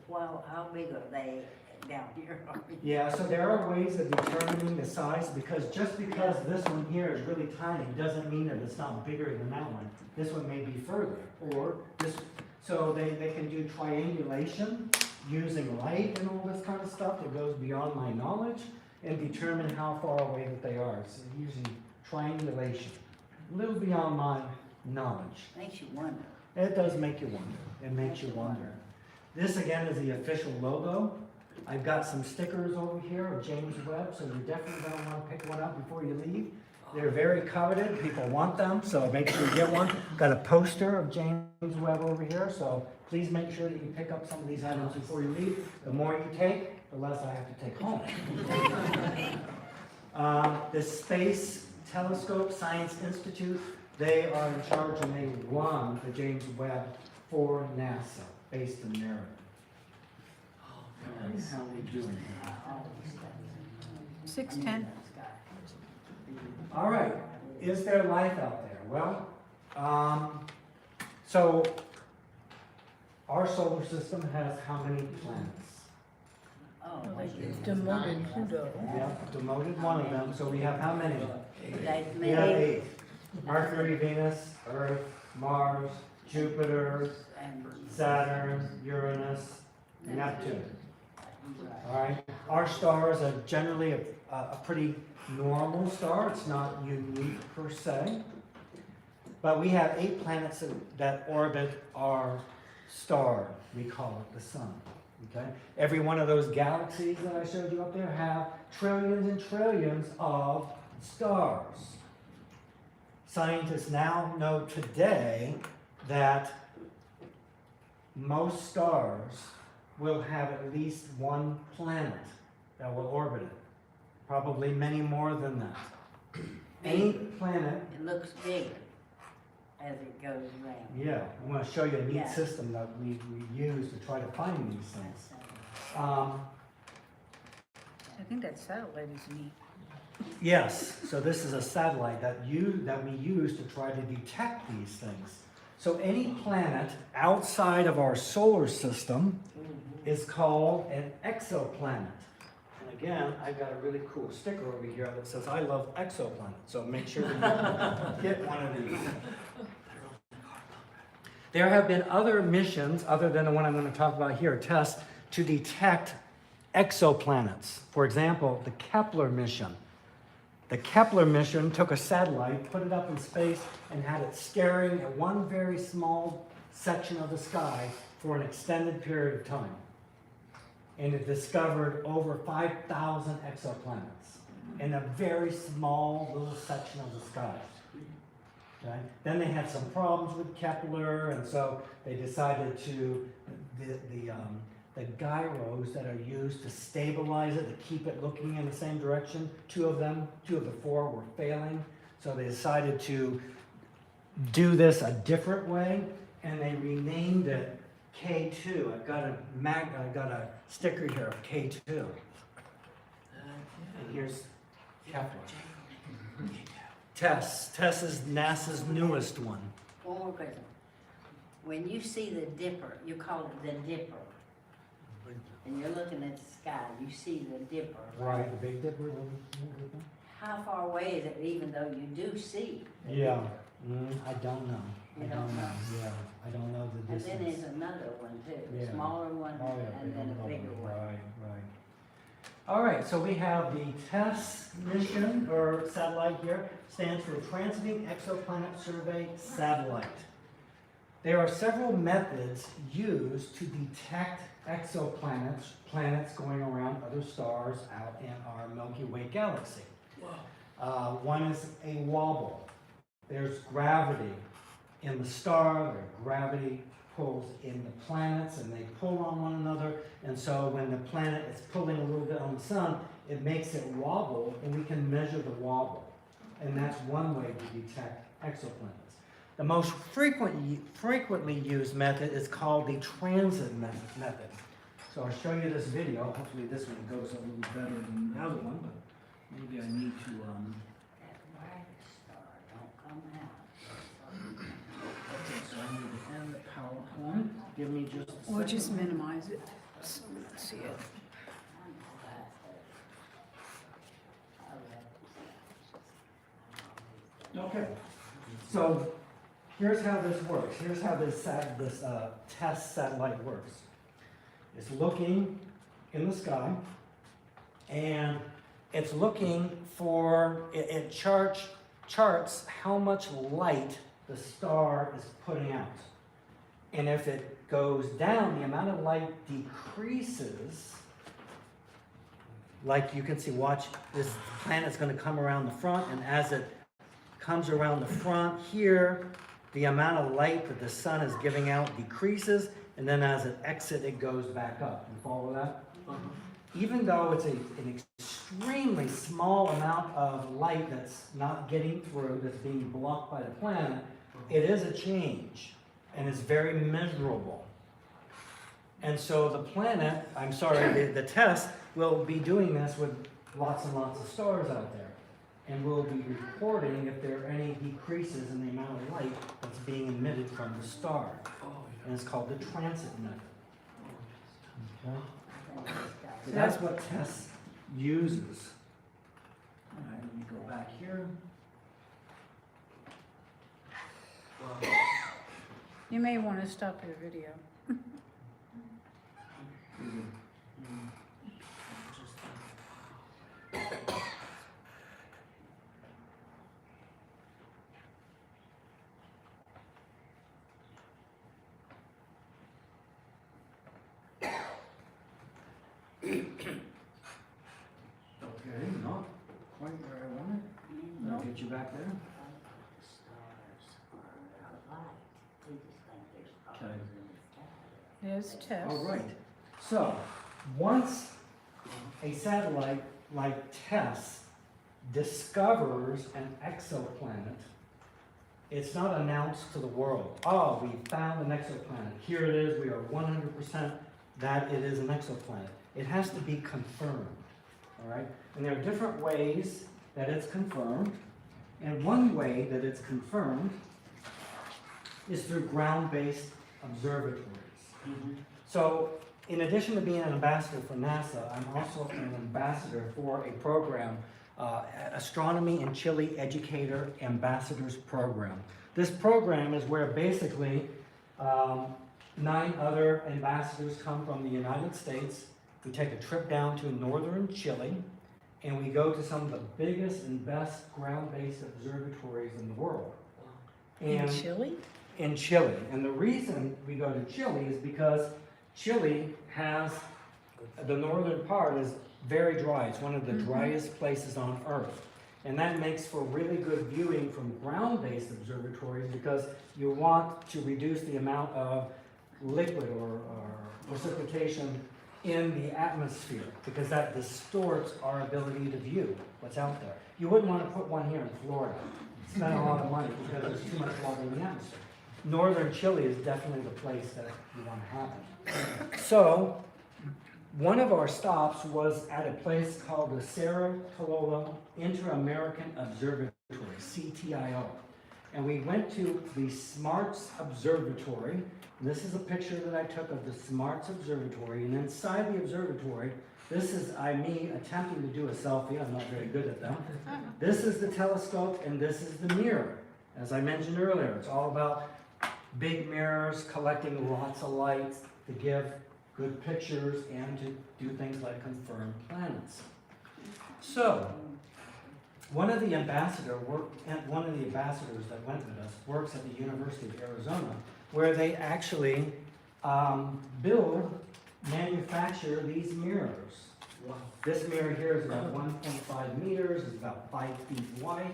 well, how big are they down here? Yeah, so there are ways of determining the size because just because this one here is really tiny doesn't mean that it's not bigger than that one. This one may be further, or this. So they can do triangulation using light and all this kind of stuff that goes beyond my knowledge and determine how far away that they are. So using triangulation, a little beyond my knowledge. Makes you wonder. It does make you wonder. It makes you wonder. This again is the official logo. I've got some stickers over here of James Webb, so you're definitely going to want to pick one up before you leave. They're very coveted. People want them, so make sure you get one. Got a poster of James Webb over here, so please make sure that you pick up some of these items before you leave. The more you take, the less I have to take home. The Space Telescope Science Institute, they are in charge and they run the James Webb for NASA, based in Maryland. How are we doing? 6:10. All right, is there life out there? Well, so our solar system has how many planets? Oh, Demoted Pluto. Yeah, demoted one of them, so we have how many? that's We have many. 8. Mercury, Venus, Earth, Mars, Jupiter, And Saturn, Uranus, Neptune. All right, our stars are generally a pretty normal star. It's not unique per se. But we have 8 planets that orbit our star. We call it the sun. Okay? Every one of those galaxies that I showed you up there have trillions and trillions of stars. Scientists now know today that most stars will have at least one planet that will orbit it. Probably many more than that. Any planet, it looks bigger as it goes around. yeah, I want to show you a neat Yeah. system that we use to try to find these things. I think that satellite is neat. Yes, so this is a satellite that we use to try to detect these things. So any planet outside of our solar system is called an exoplanet. And again, I've got a really cool sticker over here that says, I love exoplanets. So make sure that you get one of these. There have been other missions, other than the one I'm going to talk about here, tests to detect exoplanets. For example, the Kepler mission. The Kepler mission took a satellite, put it up in space, and had it staring at one very small section of the sky for an extended period of time. And it discovered over 5,000 exoplanets in a very small little section of the sky. Okay? Then they had some problems with Kepler, and so they decided to, the gyros that are used to stabilize it, to keep it looking in the same direction, two of the 4 were failing. So they decided to do this a different way, and they renamed it K2. I've got a sticker here of K2. And here's Kepler. TESS is NASA's newest one. One more question. When you see the dipper, you call it the dipper, and you're looking at the sky, you see the dipper. Right, the Big Dipper. How far away is it even though you do see? the Yeah, dipper? I don't know. You don't know. Yeah, I don't know the And distance. then there's another one too, Yeah. a smaller one, Oh, yeah, and then a bigger one. Right, right. All right, so we have the TESS mission, or satellite here, stands for Transiting Exoplanet Survey Satellite. There are several methods used to detect exoplanets, planets going around other stars out in our Milky Way galaxy. One is a wobble. There's gravity in the star, or gravity pulls in the planets, and they pull on one another, and so when the planet is pulling a little bit on the sun, it makes it wobble, and we can measure the wobble. And that's one way to detect exoplanets. The most frequently used method is called the transit method. So I'll show you this video. Hopefully this one goes a little better than the other one, but maybe I need to, That brightest star don't come out. okay, so I need to end the PowerPoint. Give me just a second. Or just minimize it, so we don't see it. Okay, so here's how this works. Here's how this TESS satellite works. It's looking in the sky, and it's looking for, it charts how much light the star is putting out. And if it goes down, the amount of light decreases. Like you can see, watch, this planet's going to come around the front, and as it comes around the front here, the amount of light that the sun is giving out decreases, and then as it exits, it goes back up. You follow that? Even though it's an extremely small amount of light that's not getting through, that's being blocked by the planet, it is a change, and it's very measurable. And so the planet, the TESS will be doing this with lots and lots of stars out there. And we'll be reporting if there are any decreases in the amount of light that's being emitted from the star. And it's called the transit method. Okay? So that's what TESS uses. All right, let me go back here. You may want to stop your video. Okay, not quite where I wanted. I'll get you back there. Okay. There's Tess. All right. So, once a satellite like TESS discovers an exoplanet, it's not announced to the world, oh, we found an exoplanet. Here it is, we are 100% that it is an exoplanet. It has to be confirmed, all right? And there are different ways that it's confirmed. And one way that it's confirmed is through ground-based observatories. So, in addition to being an ambassador for NASA, I'm also an ambassador for a program, Astronomy in Chile Educator Ambassadors Program. This program is where basically 9 other ambassadors come from the United States. We take a trip down to northern Chile, and we go to some of the biggest and best ground-based observatories in the world. In Chile? In Chile. And the reason we go to Chile is because Chile has, the northern part is very dry. It's one of the driest places on Earth. And that makes for really good viewing from ground-based observatories because you want to reduce the amount of liquid or precipitation in the atmosphere because that distorts our ability to view what's out there. You wouldn't want to put one here in Florida. Spend a lot of money because there's too much water in the atmosphere. Northern Chile is definitely the place that you want to have it. So, one of our stops was at a place called the Cerro Tololo Inter-American Observatory, CTIO. And we went to the SMARTS Observatory. This is a picture that I took of the SMARTS Observatory. And inside the observatory, this is me attempting to do a selfie. I'm not very good at that. This is the telescope and this is the mirror. As I mentioned earlier, it's all about big mirrors collecting lots of lights to give good pictures and to do things like confirm planets. So, one of the ambassadors that went with us works at the University of Arizona, where they actually manufacture these mirrors. This mirror here is about 1.5 meters, it's about 5 feet wide,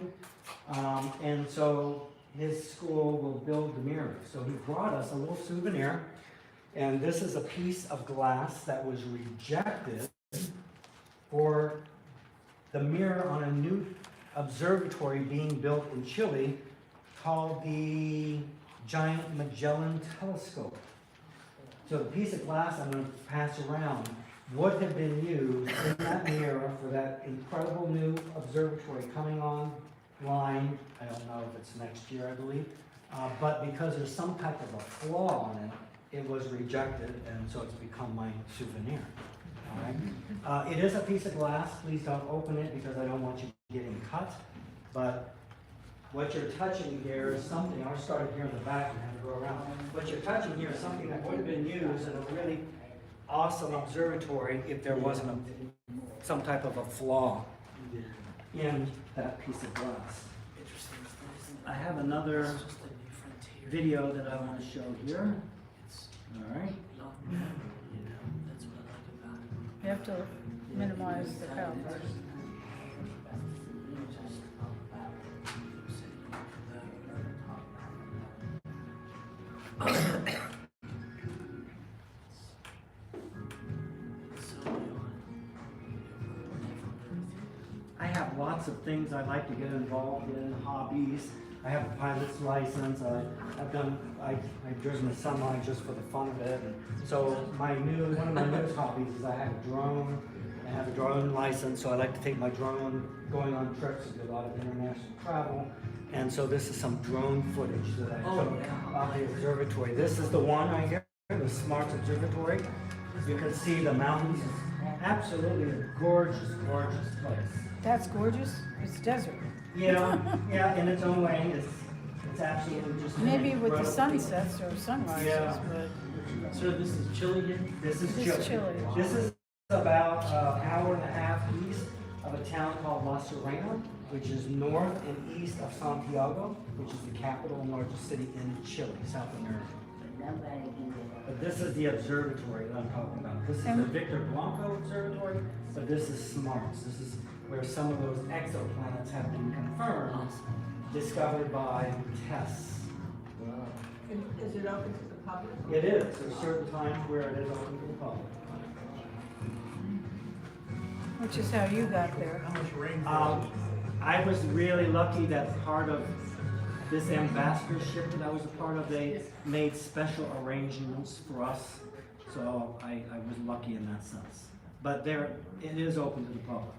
and so his school will build the mirror. So he brought us a little souvenir, and this is a piece of glass that was rejected for the mirror on a new observatory being built in Chile called the Giant Magellan Telescope. So the piece of glass I'm going to pass around would have been used in that mirror for that incredible new observatory coming online. I don't know if it's next year, I believe. But because there's some type of a flaw in it, it was rejected, and so it's become my souvenir. All right. It is a piece of glass. Please don't open it because I don't want you getting cut. But what you're touching here is something, I started here in the back and had to go around. What you're touching here is something that would have been used in a really awesome observatory if there wasn't some type of a flaw in that piece of glass. I have another video that I want to show here. All right. You have to minimize the count. I have lots of things I like to get involved in, hobbies. I have a pilot's license. I've driven a semi just for the fun of it. And so one of my newest hobbies is I have a drone. I have a drone license, so I like to take my drone going on trips. I do a lot of international travel. And so this is some drone footage that I took of the observatory. This is the one right here, the Smart Observatory. You can see the mountains. Absolutely gorgeous, gorgeous place. That's gorgeous. It's desert. Yeah, in its own way, it's absolutely just. Maybe with the incredible. sunsets or sunrises, Yeah. but So this is Chile here? This is This is Chile. This is about an hour and a half east of a town called La Serena, which is north and east of Santiago, which is the capital and largest city in Chile, South America. But this is the observatory that I'm talking about. This is the Victor Blanco Observatory, but this is SMARTS. This is where some of those exoplanets have been confirmed, discovered by tests. Is it open to the public? It is. There's certain times where it is open to the public. which is how you got there. How much rainfall? I was really lucky that part of this ambassadorship that I was a part of, they made special arrangements for us. So I was lucky in that sense. But it is open to the public.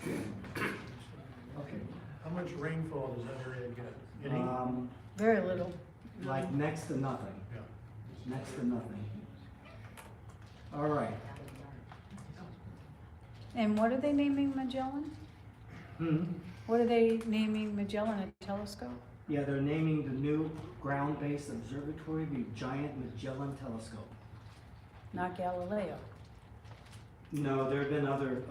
Okay. How much rainfall does that area get? Any? Very little. Like next to nothing. Yeah. Next to nothing. All right. And what are they naming Magellan? What are they naming Magellan, a telescope? Yeah, they're naming the new ground-based observatory the Giant Magellan Telescope. Not Galileo. No, there have been other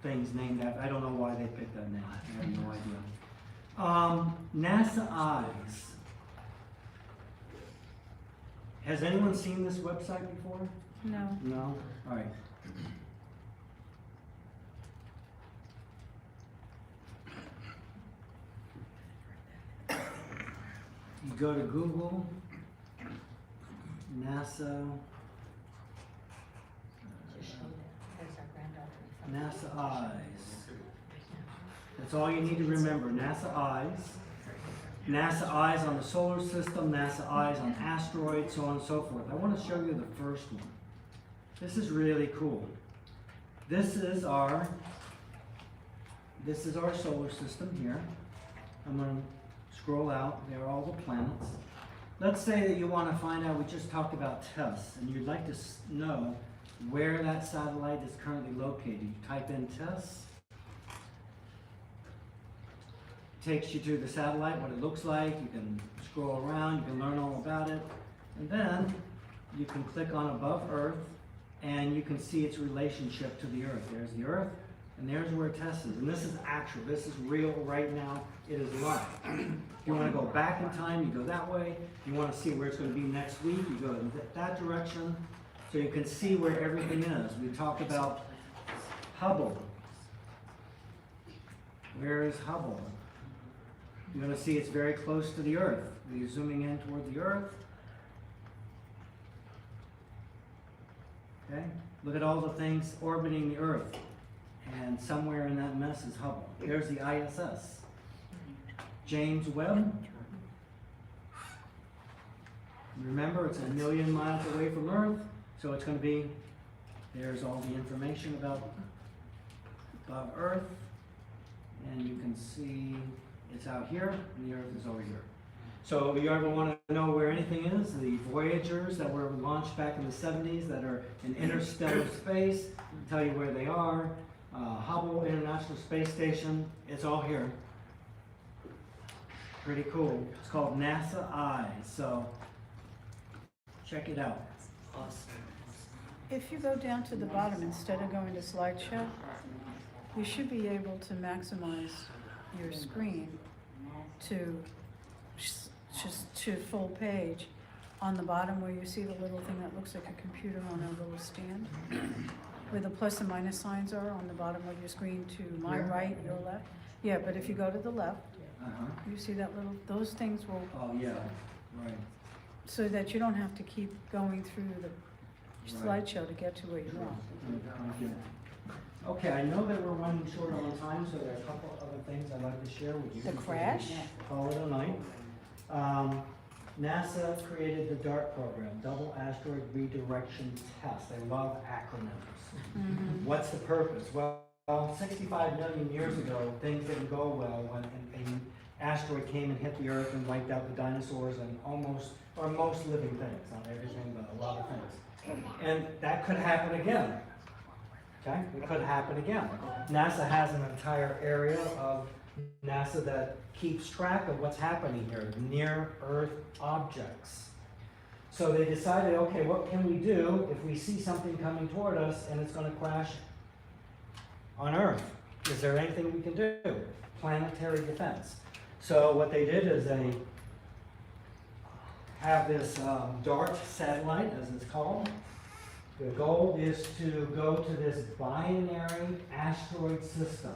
things named after. I don't know why they picked that name. I have no idea. NASA Eyes. Has anyone seen this website before? No. No? All right. You go to Google, NASA, NASA Eyes. That's all you need to remember, NASA Eyes. NASA Eyes on the solar system, NASA Eyes on asteroids, so on and so forth. I want to show you the first one. This is really cool. This is our solar system here. I'm going to scroll out. There are all the planets. Let's say that you want to find out, we just talked about TESS, and you'd like to know where that satellite is currently located. You type in TESS. takes you to the satellite, what it looks like. You can scroll around, you can learn all about it. And then you can click on above Earth and you can see its relationship to the Earth. There's the Earth and there's where Tess is. And this is actual, this is real right now. It is live. If you want to go back in time, you go that way. If you want to see where it's going to be next week, you go in that direction. So you can see where everything is. We talked about Hubble. Where is Hubble? You're going to see it's very close to the Earth. You're zooming in toward the Earth. Okay? Look at all the things orbiting the Earth. And somewhere in that mess is Hubble. There's the ISS. James Webb. Remember, it's 1 million miles away from Earth, so it's going to be, there's all the information about Earth. And you can see it's out here, and the Earth is over here. So if you ever want to know where anything is, the Voyagers that were launched back in the 70s that are in interstellar space, tell you where they are. Hubble International Space Station, it's all here. Pretty cool. It's called NASA Eyes, so check it out. Awesome. If you go down to the bottom, instead of going to slideshow, you should be able to maximize your screen to just to full page. On the bottom where you see the little thing that looks like a computer on a little stand, where the plus and minus signs are on the bottom of your screen to my right, your left. Yeah, but if you go to the left, you see that little, those things will, Oh, yeah, right. so that you don't have to keep going through the Right. slideshow to get to where you want. Thank you. Okay, I know that we're running short on time, so there are a couple other things I'd like to share with you. The crash? Call it a night. NASA created the DART program, Double Asteroid Redirection Test. I love acronyms. What's the purpose? Well, 65 million years ago, things didn't go well when an asteroid came and hit the Earth and wiped out the dinosaurs and most living things, not everything, but a lot of things. And that could happen again. Okay? It could happen again. NASA has an entire area of NASA that keeps track of what's happening here, near Earth objects. So they decided, okay, what can we do if we see something coming toward us and it's going to crash on Earth? Is there anything we can do? Planetary defense. So what they did is they have this DART satellite, as it's called. The goal is to go to this binary asteroid system.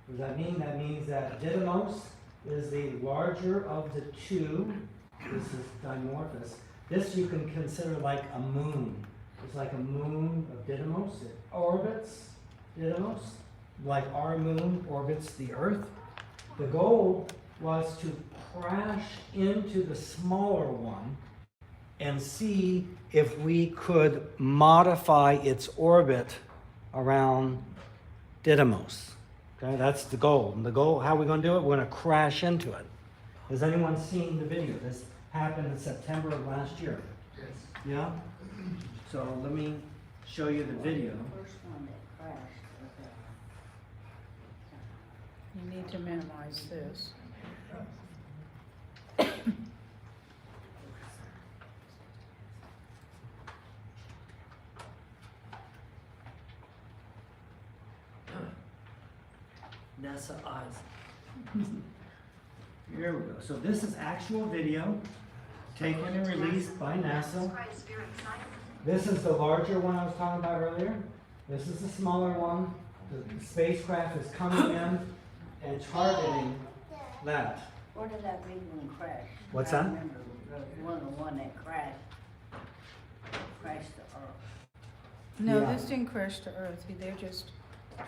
What does that mean? That means that Didymos is the larger of the two. This is Dimorphos. This you can consider like a moon. It's like a moon of Didymos. It orbits Didymos, like our moon orbits the Earth. The goal was to crash into the smaller one and see if we could modify its orbit around Didymos. Okay, that's the goal. And the goal, how are we going to do it? We're going to crash into it. Has anyone seen the video? This happened in September of last year. Yes. Yeah? So let me show you the video. The first one that crashed was You need to minimize this. NASA Eyes. Here we go. So this is actual video taken and released by NASA. This is the larger one I was talking about earlier. This is the smaller one. The spacecraft is coming in and targeting that. Where did that big one crash? What's I that? remember the one that crashed to Earth. No, Yeah. this didn't crash to Earth. They're just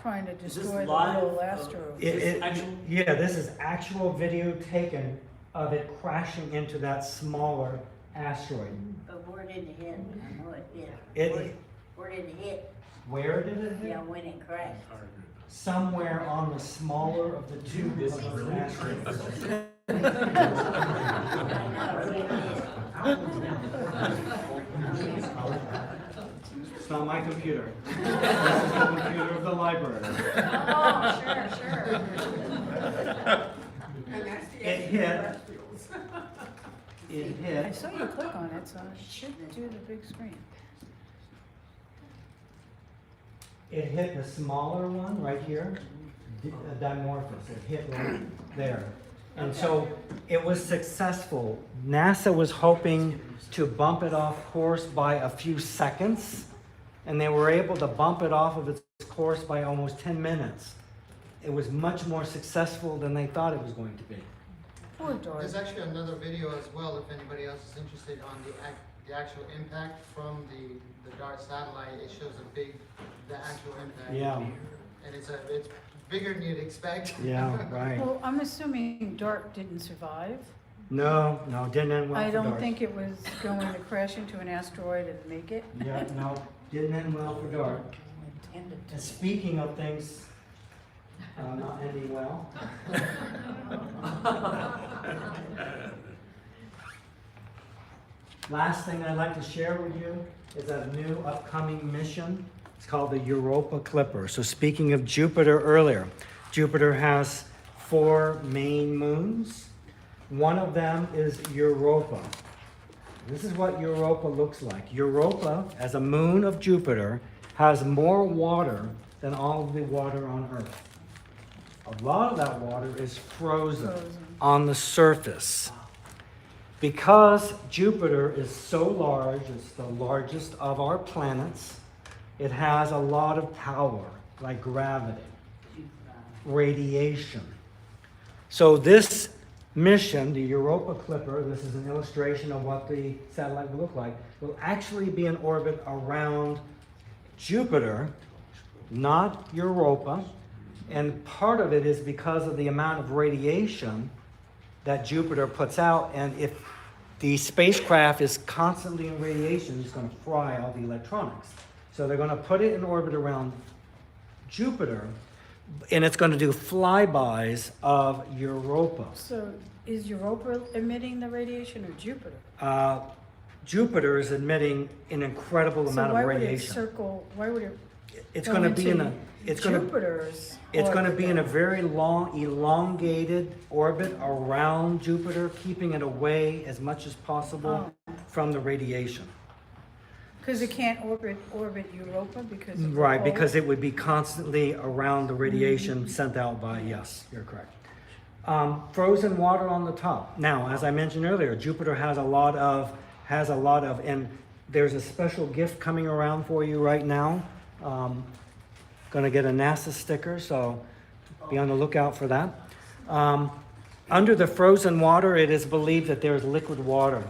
trying to this destroy the live? little asteroid. Yeah, this is actual video taken of it crashing into that smaller asteroid. But where did it hit? I know it hit. It- Where did it hit? Where did it hit? Yeah, when it crashed. Somewhere on the smaller of the two of those asteroids. I know where it hit. It's not my computer. This is the computer of the library. Oh, sure. It I hit, saw you click on it, so it should do the big screen. it hit the smaller one right here, Dimorphos. It hit right there. And so it was successful. NASA was hoping to bump it off course by a few seconds, and they were able to bump it off of its course by almost 10 minutes. It was much more successful than they thought it was going to be. Poor Dory. There's actually another video as well, if anybody else is interested, on the actual impact from the DART satellite. It shows the actual impact. Yeah. And it's bigger than you'd expect. Yeah, right. Well, I'm assuming DART didn't survive. No, didn't end well I for don't DART. think it was going to crash into an asteroid and make it. Yeah, no, didn't end well for DART. And speaking of things not ending well. Last thing I'd like to share with you is a new upcoming mission. It's called the Europa Clipper. So speaking of Jupiter earlier, Jupiter has 4 main moons. One of them is Europa. This is what Europa looks like. Europa, as a moon of Jupiter, has more water than all of the water on Earth. A lot of that water is frozen on the surface. Because Jupiter is so large, it's the largest of our planets, it has a lot of power, like gravity, radiation. So this mission, the Europa Clipper, this is an illustration of what the satellite will look like, will actually be in orbit around Jupiter, not Europa. And part of it is because of the amount of radiation that Jupiter puts out. And if the spacecraft is constantly in radiation, it's going to fry all the electronics. So they're going to put it in orbit around Jupiter, and it's going to do flybys of Europa. So is Europa emitting the radiation or Jupiter? Jupiter is emitting an incredible amount of radiation. Why would it It's go going to be in into a, it's going to, Jupiter's it's going to orbit be in a then? very long, elongated orbit around Jupiter, keeping it away as much as possible from the radiation. Because it can't orbit Europa because of the Right, pole? because it would be constantly around the radiation sent out by, yes, you're correct. Frozen water on the top. Now, as I mentioned earlier, Jupiter has a lot of, and there's a special gift coming around for you right now. Gonna get a NASA sticker, so be on the lookout for that. Under the frozen water, it is believed that there is liquid water.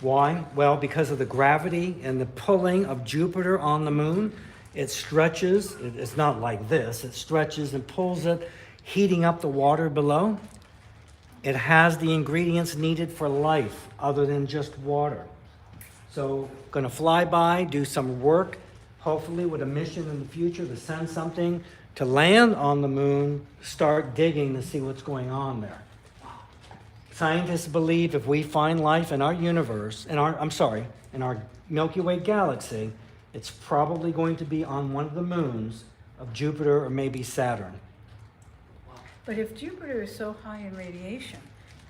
Why? Well, because of the gravity and the pulling of Jupiter on the moon, it stretches. It's not like this. It stretches and pulls it, heating up the water below. It has the ingredients needed for life other than just water. So, going to fly by, do some work, hopefully with a mission in the future to send something to land on the moon, start digging to see what's going on there. Scientists believe if we find life in our universe, in our Milky Way galaxy, it's probably going to be on one of the moons of Jupiter or maybe Saturn. But if Jupiter is so high in radiation,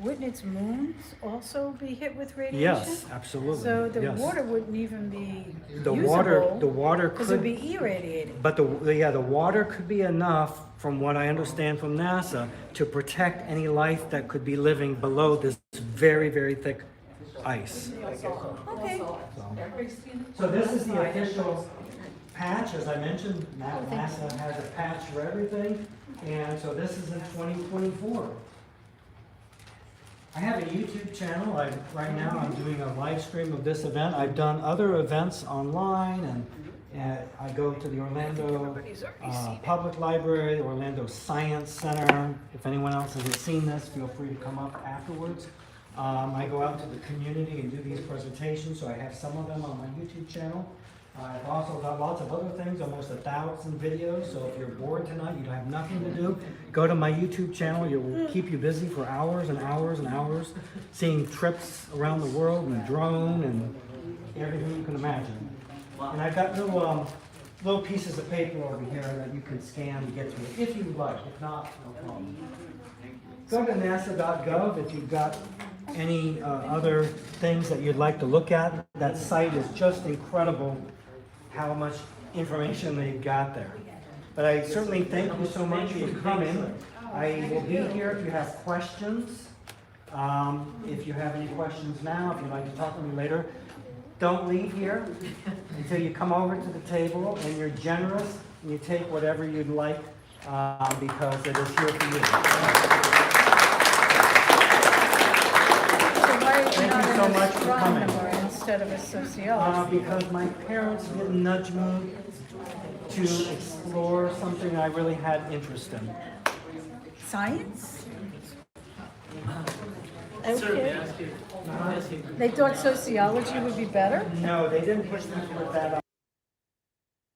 wouldn't its moons also be hit with radiation? Yes, absolutely. So the yes. water wouldn't even be The water because it would could, be irradiated. but the water could be enough, from what I understand from NASA, to protect any life that could be living below this very, very thick ice. Okay. So this is the official patch, as I mentioned. NASA has a patch for everything, and so this is in 2024. I have a YouTube channel. Right now I'm doing a live stream of this event. I've done other events online, and I go to the Orlando Public Library, the Orlando Science Center. If anyone else hasn't seen this, feel free to come up afterwards. I go out to the community and do these presentations, so I have some of them on my YouTube channel. I've also got lots of other things, almost 1,000 videos, so if you're bored tonight, you have nothing to do, go to my YouTube channel. It will keep you busy for hours and hours and hours, seeing trips around the world and drone and everything you can imagine. And I've got little pieces of paper over here that you can scan to get to it, if you would like. If not, no problem. go to nasa.gov if you've got any other things that you'd like to look at. That site is just incredible how much information they've got there. But I certainly thank you so much for coming. I will be here if you have questions. If you have any questions now, if you'd like to talk to me later, don't leave here until you come over to the table and you're generous and you take whatever you'd like because it is here for you. So why are you Thank not you so an much for coming. astronomer instead of a sociologist? Because my parents didn't nudge me to explore something I really had interest in. Science? Sir, may I Okay. ask you? They thought sociology would be better? No, they didn't push me to put that up.